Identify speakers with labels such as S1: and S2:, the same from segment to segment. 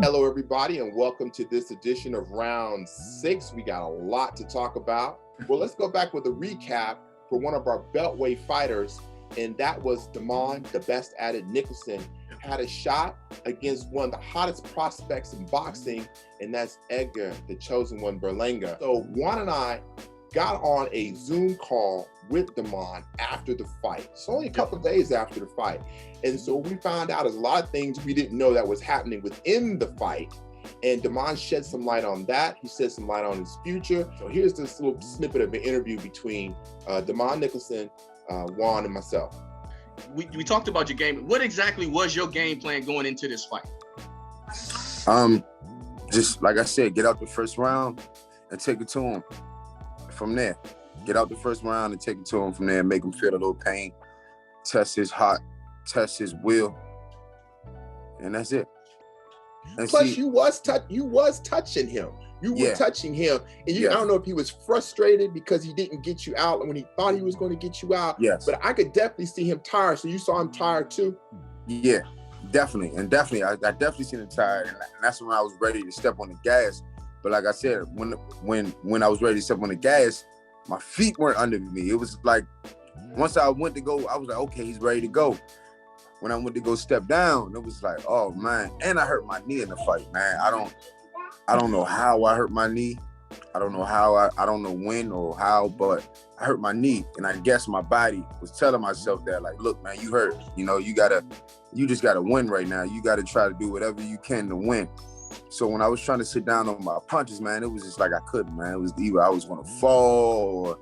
S1: Hello, everybody, and welcome to this edition of Round 6. We got a lot to talk about. Well, let's go back with a recap for one of our beltweight fighters, and that was Dbestatit Nicholson. Had a shot against one of the hottest prospects in boxing, and that's Edgar The Chosen One Berlanga. So Juan and I got on a Zoom call with Damon after the fight. It's only a couple of days after the fight. And so we found out there's a lot of things we didn't know that was happening within the fight. And Damon shed some light on that. He shed some light on his future. So here's this little snippet of an interview between Damon Nicholson, Juan, and myself.
S2: We talked about your game. What exactly was your game plan going into this fight?
S3: Just like I said, get out the first round and take it to him from there. Get out the first round and take it to him from there, make him feel a little pain, test his heart, test his will, and that's it. And
S1: plus, you was touching him. You were touching him, and I don't know if he was frustrated because he didn't get you out when he thought he was going to get you out.
S3: Yes.
S1: But I could definitely see him tired. So you saw him tired too?
S3: Yeah, definitely. And definitely, I definitely seen him tired. And that's when I was ready to step on the gas. But like I said, when I was ready to step on the gas, my feet weren't under me. It was like, once I went to go, I was like, okay, he's ready to go. When I went to go step down, it was like, oh man. And I hurt my knee in the fight, man. I don't know how I hurt my knee. I don't know how, I don't know when or how, but I hurt my knee. And I guess my body was telling myself that, like, look, man, you hurt. You know, you just gotta win right now. You gotta try to do whatever you can to win. So when I was trying to sit down on my punches, man, it was just like I couldn't, man. It was either I was gonna fall or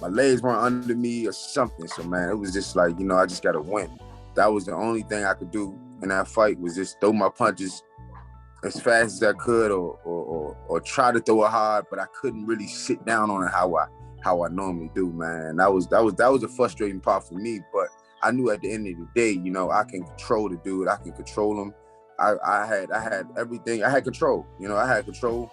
S3: my legs weren't under me or something. So man, it was just like, you know, I just gotta win. That was the only thing I could do in that fight, was just throw my punches as fast as I could or try to throw it hard, but I couldn't really sit down on it how I normally do, man. That was a frustrating part for me, but I knew at the end of the day, you know, I can control the dude. I can control him. I had everything. I had control. You know, I had control.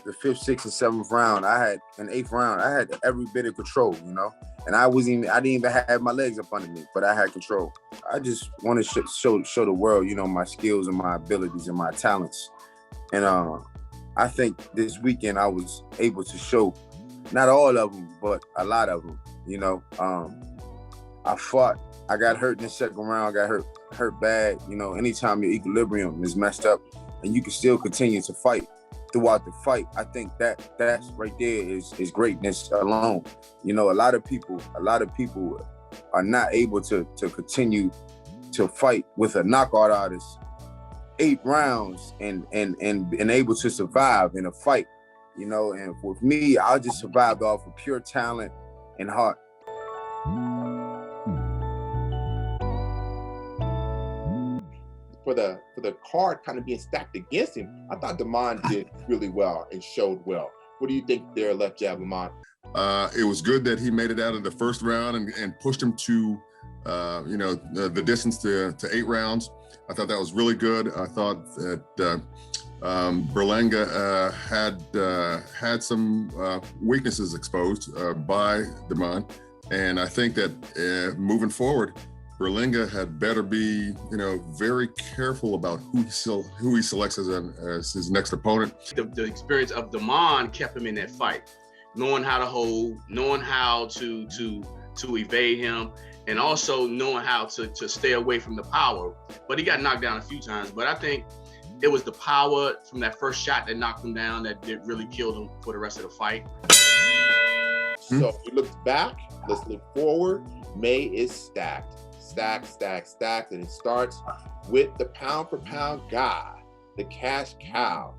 S3: The 5th, 6th, and 7th round, I had an 8th round. I had every bit of control, you know. And I didn't even have my legs up under me, but I had control. I just want to show the world, you know, my skills and my abilities and my talents. And I think this weekend I was able to show, not all of them, but a lot of them. You know, I fought. I got hurt in the 2nd round. I got hurt bad. You know, anytime your equilibrium is messed up and you can still continue to fight throughout the fight, I think that's right there is greatness alone. You know, a lot of people are not able to continue to fight with a knockout artist 8 rounds and able to survive in a fight. You know, and with me, I just survived off of pure talent and heart.
S1: For the card kind of being stacked against him, I thought Damon did really well and showed well. What do you think there, left jab, Lamont?
S4: It was good that he made it out of the 1st round and pushed him to, the distance to 8 rounds. I thought that was really good. I thought that Berlanga had some weaknesses exposed by Damon, and I think that moving forward, Berlanga had better be, you know, very careful about who he selects as his next opponent.
S2: The experience of Damon kept him in that fight, knowing how to hold, knowing how to evade him, and also knowing how to stay away from the power. But he got knocked down a few times. But I think it was the power from that first shot that knocked him down that really killed him for the rest of the fight.
S1: So we look back, let's look forward. May is stacked. Stacked, and it starts with the pound-for-pound guy, the cash cow.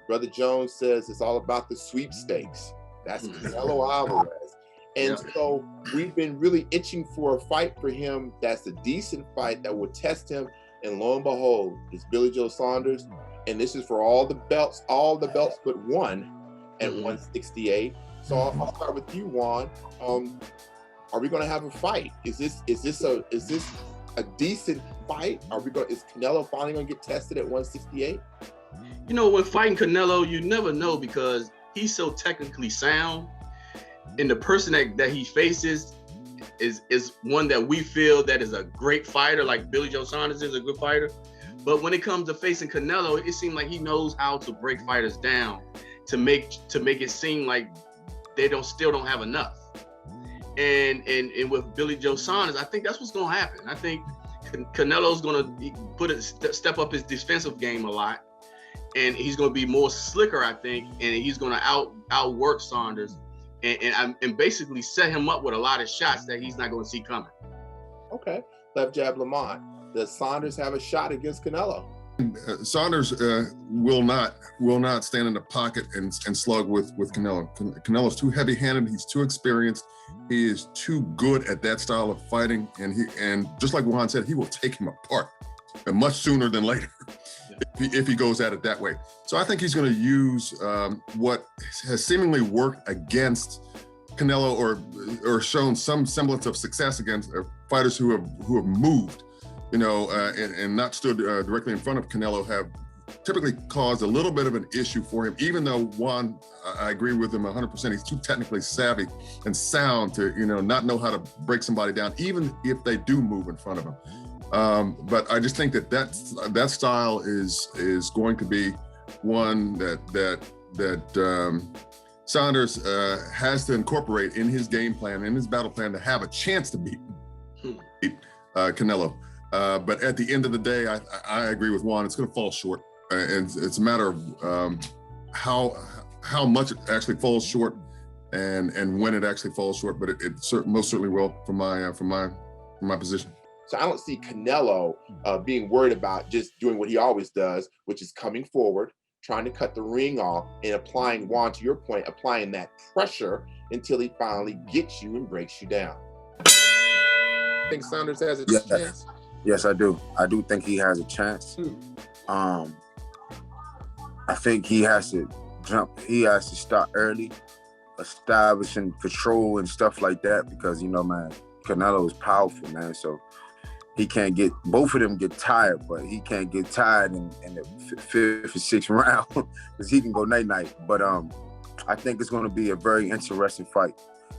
S1: Brother Jones says it's all about the sweepstakes. That's Canelo Alvarez. And so we've been really itching for a fight for him that's a decent fight that will test him. And lo and behold, it's Billy Joe Saunders. And this is for all the belts but one at 168. So I'll start with you, Juan. Are we going to have a fight? Is this a decent fight? Is Canelo finally going to get tested at 168?
S2: You know, when fighting Canelo, you never know because he's so technically sound, and the person that he faces is one that we feel that is a great fighter, like Billy Joe Saunders is a good fighter. But when it comes to facing Canelo, it seemed like he knows how to break fighters down to make it seem like they still don't have enough. And with Billy Joe Saunders, I think that's what's going to happen. I think Canelo's going to step up his defensive game a lot, and he's going to be more slicker, I think, and he's going to outwork Saunders and basically set him up with a lot of shots that he's not going to see coming.
S1: Okay, left jab Lamont. Does Saunders have a shot against Canelo?
S4: Saunders will not stand in the pocket and slug with Canelo. Canelo's too heavy-handed. He's too experienced. He is too good at that style of fighting, and just like Juan said, he will take him apart, and much sooner than later, if he goes at it that way. So I think he's going to use what has seemingly worked against Canelo or shown some semblance of success against fighters who have moved, and not stood directly in front of Canelo, have typically caused a little bit of an issue for him, even though Juan, I agree with him 100%. He's too technically savvy and sound to, not know how to break somebody down, even if they do move in front of him. But I just think that style is going to be one that Saunders has to incorporate in his game plan, in his battle plan, to have a chance to beat Canelo. But at the end of the day, I agree with Juan. It's going to fall short, and it's a matter of how much it actually falls short, and when it actually falls short. But it most certainly will from my position.
S1: So I don't see Canelo being worried about just doing what he always does, which is coming forward, trying to cut the ring off, and applying, Juan, to your point, applying that pressure until he finally gets you and breaks you down. I think Saunders has a chance.
S3: Yes, I do. I do think he has a chance. I think he has to he has to start early, establishing control and stuff like that, because, man, Canelo is powerful, man. So he can't both of them get tired, but he can't get tired in the fifth or sixth round because he can go night-night. But I think it's going to be a very interesting fight.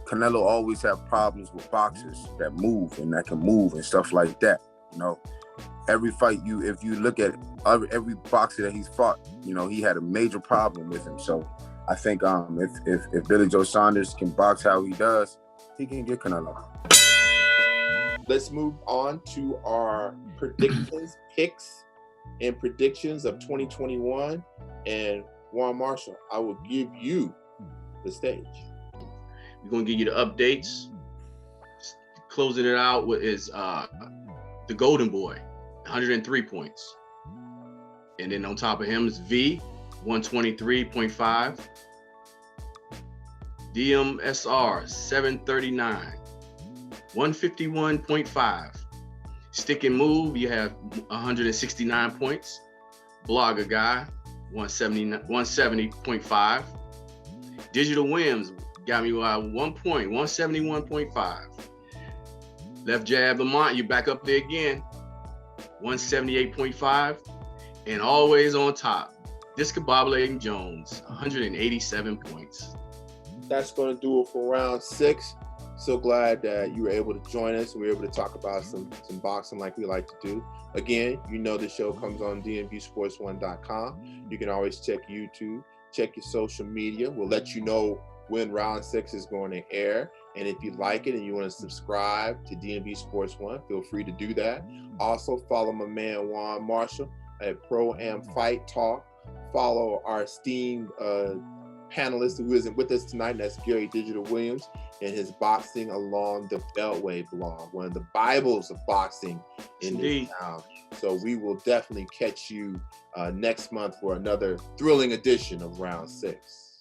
S3: Canelo always have problems with boxers that move and that can move and stuff like that. Every fight if you look at every boxer that he's fought, he had a major problem with him. So I think if Billy Joe Saunders can box how he does, he can get Canelo.
S1: Let's move on to our predictions, picks, and predictions of 2021. And Juan Marshall, I will give you the stage.
S2: We're going to give you the updates. Closing it out with the Golden Boy, 103 points. And then on top of him is V, 123.5. DMSR, 739. 151.5. Stick and Move, you have 169 points. Blogger Guy, 170.5. Digital Whims got me 1 point, 171.5. Left Jab Lamont, you back up there again, 178.5. And always on top, Discombobulating Jones, 187 points.
S1: That's going to do it for round 6. So glad that you were able to join us. We were able to talk about some boxing like we like to do. Again, the show comes on dnbsports1.com. You can always check YouTube, check your social media. We'll let you know when round 6 is going to air. And if you like it and you want to subscribe to DNB Sports One, feel free to do that. Also, follow my man Juan Marshall at Pro Am Fight Talk. Follow our esteemed panelist who isn't with us tonight, and that's Gary Digital Williams, and his Boxing Along the Beltway blog, one of the Bibles of boxing in this town. So we will definitely catch you next month for another thrilling edition of Round 6.